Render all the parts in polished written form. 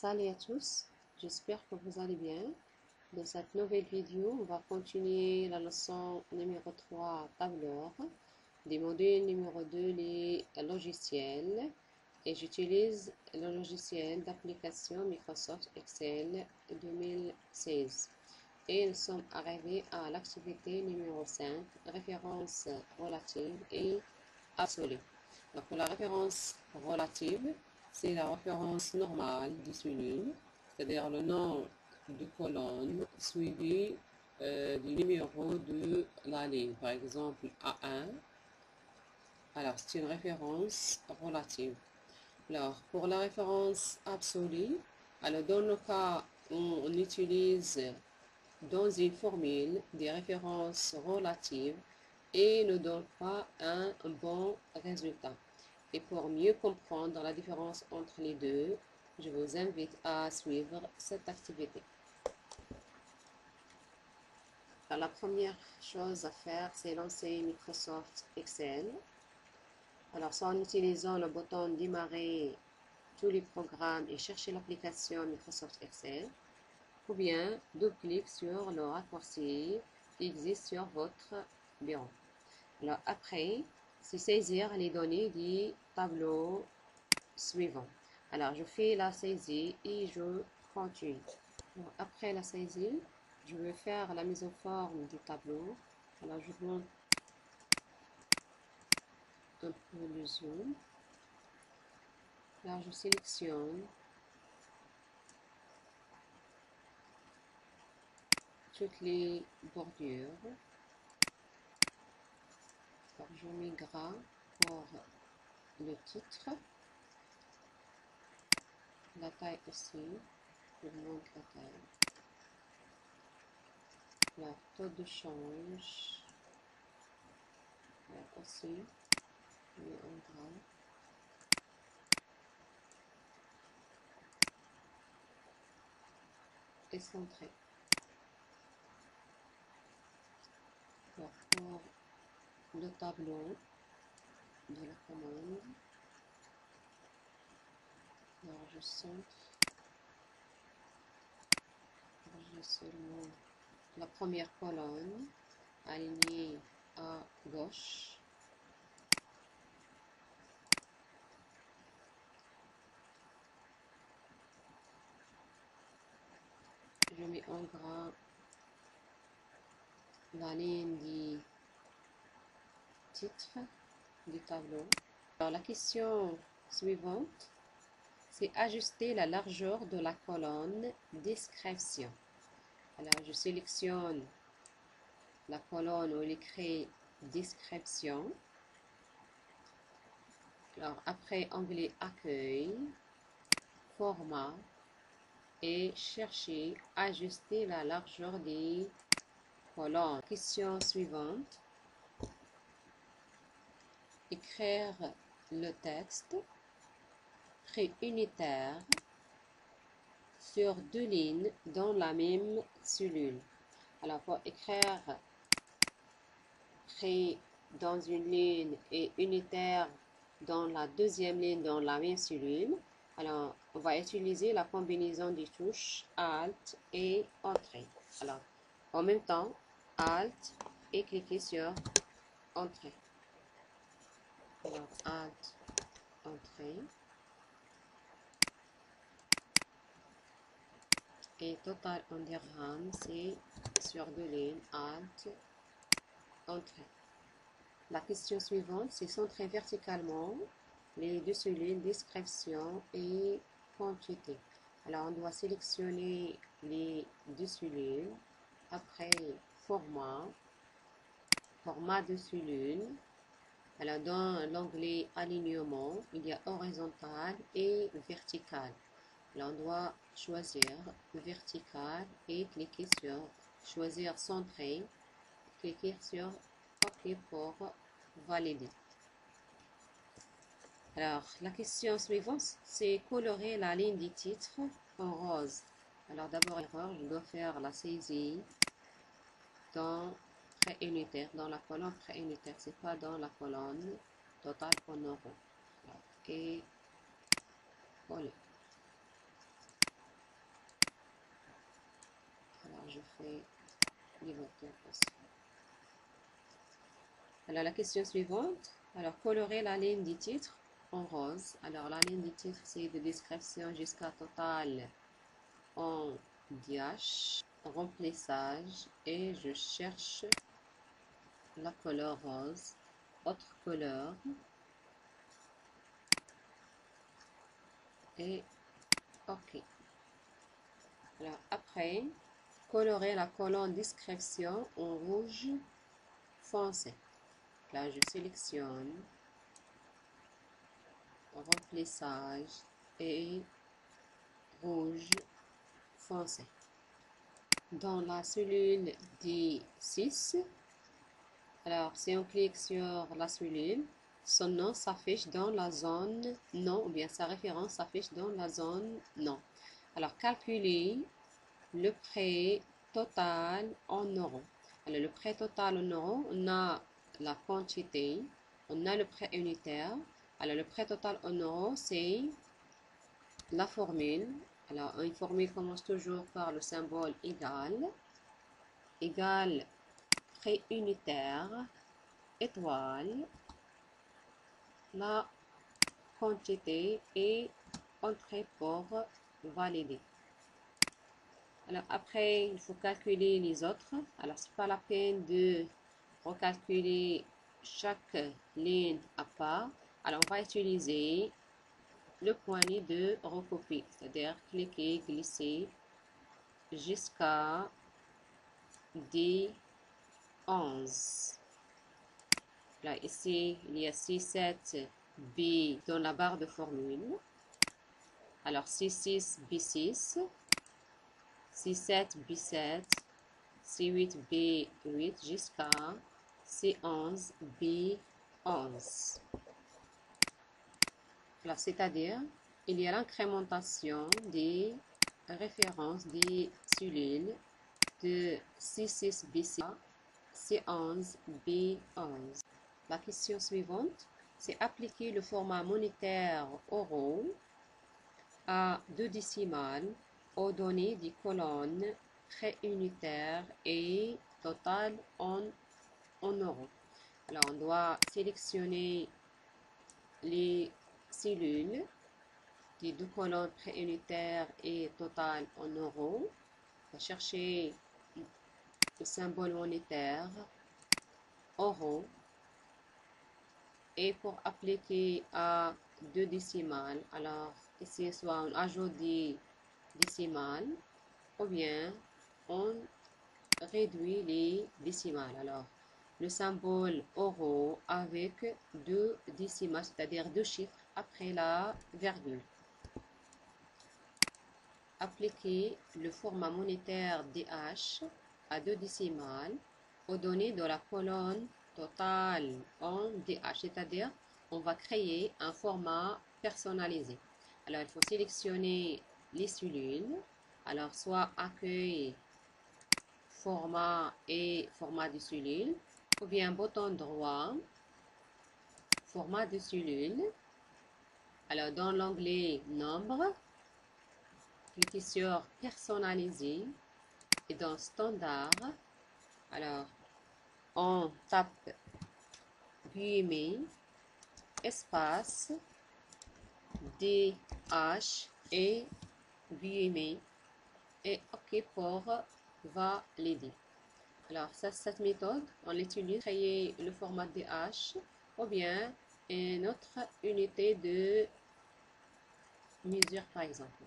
Salut à tous, j'espère que vous allez bien. Dans cette nouvelle vidéo, on va continuer la leçon numéro 3, tableur, des modules numéro 2, les logiciels. Et j'utilise le logiciel d'application Microsoft Excel 2016. Et nous sommes arrivés à l'activité numéro 5, référence relative et absolue. Donc pour la référence relative, c'est la référence normale du souligne, c'est-à-dire le nom de colonne suivi du numéro de la ligne, par exemple A1. Alors, c'est une référence relative. Alors, pour la référence absolue, alors dans le cas où on utilise dans une formule des références relatives et ne donne pas un bon résultat. Et pour mieux comprendre la différence entre les deux, je vous invite à suivre cette activité. Alors, la première chose à faire, c'est lancer Microsoft Excel. Alors, soit en utilisant le bouton démarrer tous les programmes et chercher l'application Microsoft Excel, ou bien double-clic sur le raccourci qui existe sur votre bureau. Alors après, c'est saisir les données du tableau suivant. Alors je fais la saisie et je continue. Alors, après la saisie, je vais faire la mise en forme du tableau. Alors je monte un peu le zoom. Alors je sélectionne toutes les bordures. Alors, je mets gras pour le titre. La taille aussi, je montre la taille. La taux de change, là aussi, je mets en gras. Et centré. Alors, pour le tableau de la commande, alors je centre, j'ai seulement la première colonne alignée à gauche. Je mets en gras la ligne du titre du tableau. Alors la question suivante, c'est ajuster la largeur de la colonne description. Alors je sélectionne la colonne où il est écrit description. Alors après onglet accueil, format et chercher ajuster la largeur des colonnes. Question suivante, écrire le texte préunitaire sur deux lignes dans la même cellule. Alors pour écrire pré dans une ligne et unitaire dans la deuxième ligne dans la même cellule, alors on va utiliser la combinaison des touches Alt et Entrée. Alors en même temps, Alt et cliquez sur Entrée. Alors Alt, Entrée. Et total en dirham, c'est sur deux lignes, Alt, Entrée. La question suivante, c'est centrer verticalement les deux lignes, description et quantité. Alors, on doit sélectionner les deux lignes. Après, format de cellule. Alors, dans l'onglet alignement, il y a horizontal et vertical. Alors, on doit choisir vertical et cliquer sur choisir centré. Cliquer sur OK pour valider. Alors, la question suivante, c'est colorer la ligne du titre en rose. Alors, d'abord, erreur, je dois faire la saisie dans préunitaire, dans la colonne préunitaire, c'est pas dans la colonne totale en euros. Et coller. fais les vecteurs aussi. Alors, la question suivante. Alors, colorer la ligne du titre en rose. Alors, la ligne du titre, c'est de description jusqu'à total en DH, remplissage, et je cherche la couleur rose. Autre couleur. Et OK. Alors, après, colorer la colonne description en rouge foncé. Là, je sélectionne remplissage et rouge foncé. Dans la cellule D6, alors si on clique sur la cellule, son nom s'affiche dans la zone non, ou bien sa référence s'affiche dans la zone non. Alors, calculer le prêt total en euros. Alors, le prêt total en euros, on a la quantité, on a le prêt unitaire. Alors, le prêt total en euros, c'est la formule. Alors, une formule commence toujours par le symbole égal. Égal prêt unitaire, étoile, la quantité et entrée pour valider. Alors, après, il faut calculer les autres. Alors, c'est pas la peine de recalculer chaque ligne à part. Alors, on va utiliser le poignet de recopier, c'est-à-dire cliquer, glisser jusqu'à D11. Là, ici, il y a C7 B dans la barre de formule. Alors, C6 B6, C7 B7, C8 B8 jusqu'à C11 B11. Là, c'est-à-dire, il y a l'incrémentation des références des cellules de C6 B6 à C11 B11. La question suivante, c'est appliquer le format monétaire euro à 2 décimales aux données des colonnes préunitaires et total en euros. Alors, on doit sélectionner les cellules des deux colonnes préunitaires et total en euros. On va chercher le symbole monétaire euro. Et pour appliquer à 2 décimales, alors ici soit on ajoute des décimales ou bien on réduit les décimales. Alors, le symbole euro avec 2 décimales, c'est-à-dire 2 chiffres après la virgule. Appliquer le format monétaire DH à 2 décimales aux données de la colonne totale en DH, c'est-à-dire on va créer un format personnalisé. Alors, il faut sélectionner les cellules. Alors, soit accueil, format et format de cellule, ou bien bouton droit, format de cellule. Alors, dans l'onglet nombre, cliquez sur personnaliser et dans standard, alors on tape guillemets, espace, DH et guillemets et OK pour valider. Alors, cette méthode, on l'utilise pour créer le format DH ou bien une autre unité de mesure, par exemple.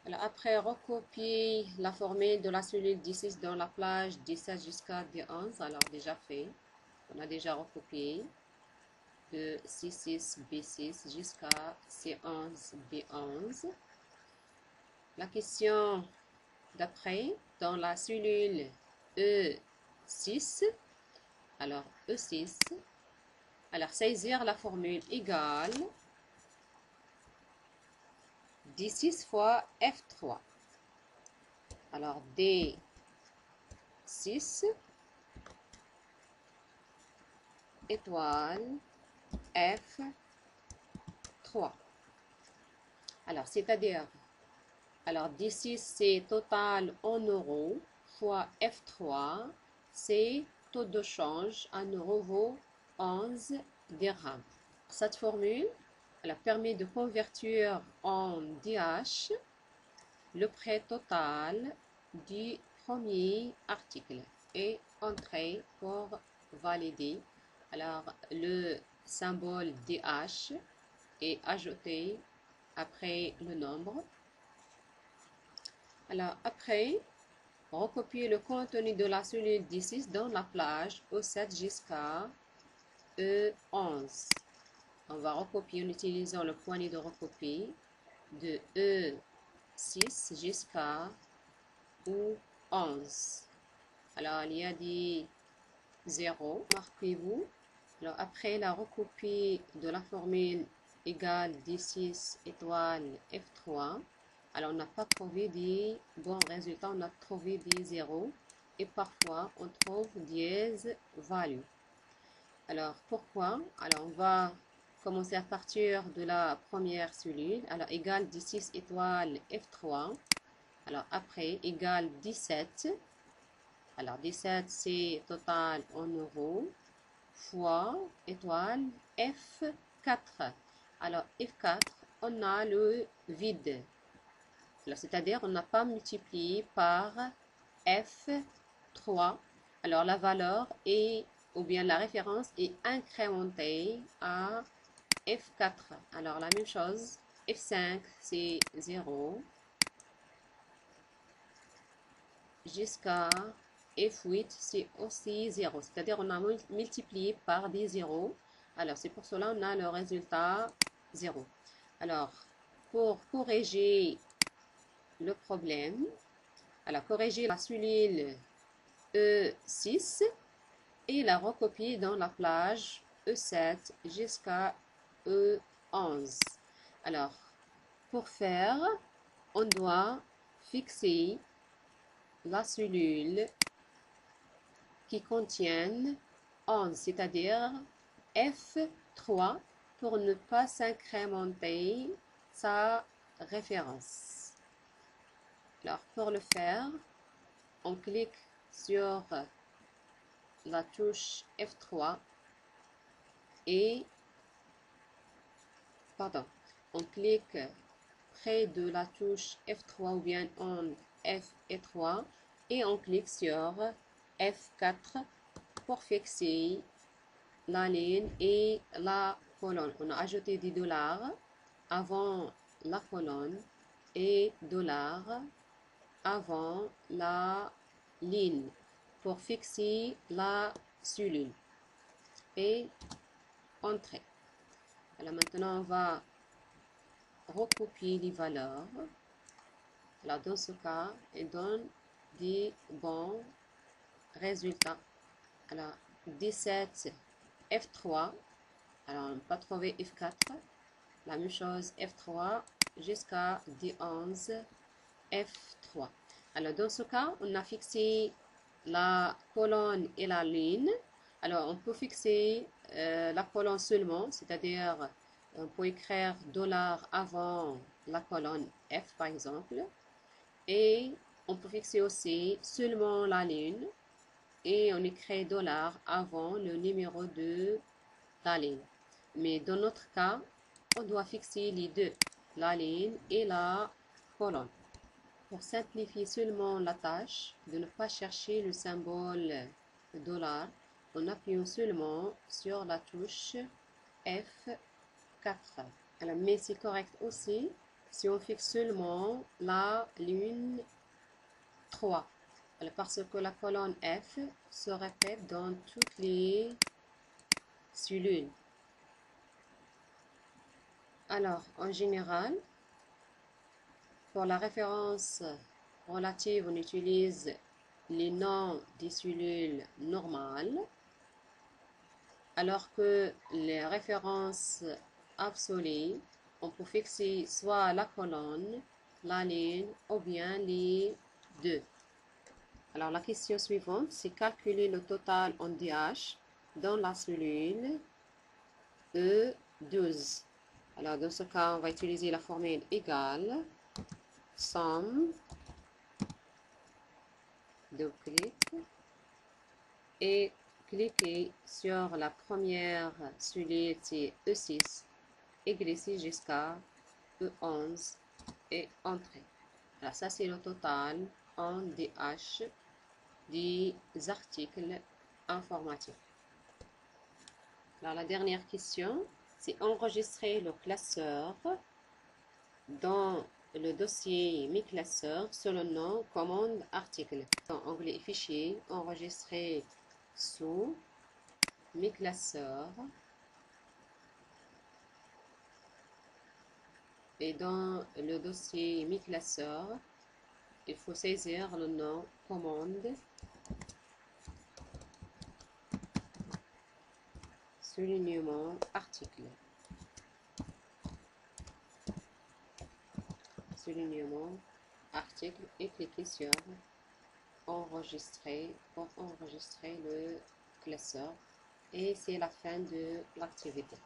Alors, après, recopier la formule de la cellule D6 dans la plage D7 jusqu'à D11. Alors, déjà fait. On a déjà recopié de C6 B6 jusqu'à C11 B11. La question d'après, dans la cellule E6, alors E6, alors saisir la formule égale D6 fois F3. Alors D6 étoile F3. Alors, c'est-à-dire Alors, D6, c'est total en euros fois F3, c'est taux de change. 1 euro vaut 11 dirhams. Cette formule, elle permet de convertir en DH le prix total du premier article et entrer pour valider. Alors, le symbole DH est ajouté après le nombre. Alors, après, recopier le contenu de la cellule D6 dans la plage E7 jusqu'à E11. On va recopier en utilisant le poignet de recopie de E6 jusqu'à E11. Alors, il y a des zéros, marquez-vous. Alors, après la recopie de la formule égale D6 étoile F3, alors on n'a pas trouvé des bons résultats, on a trouvé des zéros et parfois on trouve dièse value. Alors, pourquoi? Alors, on va commencer à partir de la première cellule. Alors, égale D6 étoile F3. Alors, après, égale 17. Alors, 17, c'est total en euros, fois étoile F4. Alors, F4, on a le vide. C'est-à-dire, on n'a pas multiplié par F3. Alors, la valeur est, ou bien la référence est incrémentée à F4. Alors, la même chose, F5, c'est 0. Jusqu'à F8, c'est aussi 0. C'est-à-dire, on a multiplié par des zéros. Alors, c'est pour cela qu'on a le résultat 0. Alors, pour corriger le problème, alors corriger la cellule E6 et la recopier dans la plage E7 jusqu'à E11. Alors, pour faire, on doit fixer la cellule qui contient 11, c'est-à-dire F3 pour ne pas s'incrémenter sa référence. Alors, pour le faire, on clique sur la touche F3 et, on clique près de la touche F3 ou bien en F3 et on clique sur F4 pour fixer la ligne et la colonne. On a ajouté des dollars avant la colonne et dollars avant la ligne pour fixer la cellule et entrer. Alors maintenant on va recopier les valeurs. Alors dans ce cas, il donne des bons résultats. Alors 17 F3, alors on n'a pas trouvé F4, la même chose F3 jusqu'à D11 F3. Alors dans ce cas, on a fixé la colonne et la ligne. Alors on peut fixer la colonne seulement, c'est-à-dire on peut écrire dollar avant la colonne F par exemple. Et on peut fixer aussi seulement la ligne et on écrit dollar avant le numéro de la ligne. Mais dans notre cas, on doit fixer les deux, la ligne et la colonne. Pour simplifier seulement la tâche, de ne pas chercher le symbole dollar, en appuyant seulement sur la touche F4. Alors, mais c'est correct aussi si on fixe seulement la ligne 3. Alors, parce que la colonne F se répète dans toutes les cellules. Alors, en général, pour la référence relative, on utilise les noms des cellules normales, alors que les références absolues, on peut fixer soit la colonne, la ligne ou bien les deux. Alors la question suivante, c'est calculer le total en DH dans la cellule E12. Alors dans ce cas, on va utiliser la formule égale somme, double-clic et cliquez sur la première soulier E6 et glissez jusqu'à E11 et entrez. Alors ça c'est le total en DH des articles informatifs. Alors la dernière question, c'est enregistrer le classeur dans le dossier Mes classeurs sous le nom commande article. Dans onglet fichier, enregistrer sous Mes classeurs et dans le dossier Mes classeurs, il faut saisir le nom commande soulignement article. Soulignement article et cliquez sur enregistrer pour enregistrer le classeur et c'est la fin de l'activité.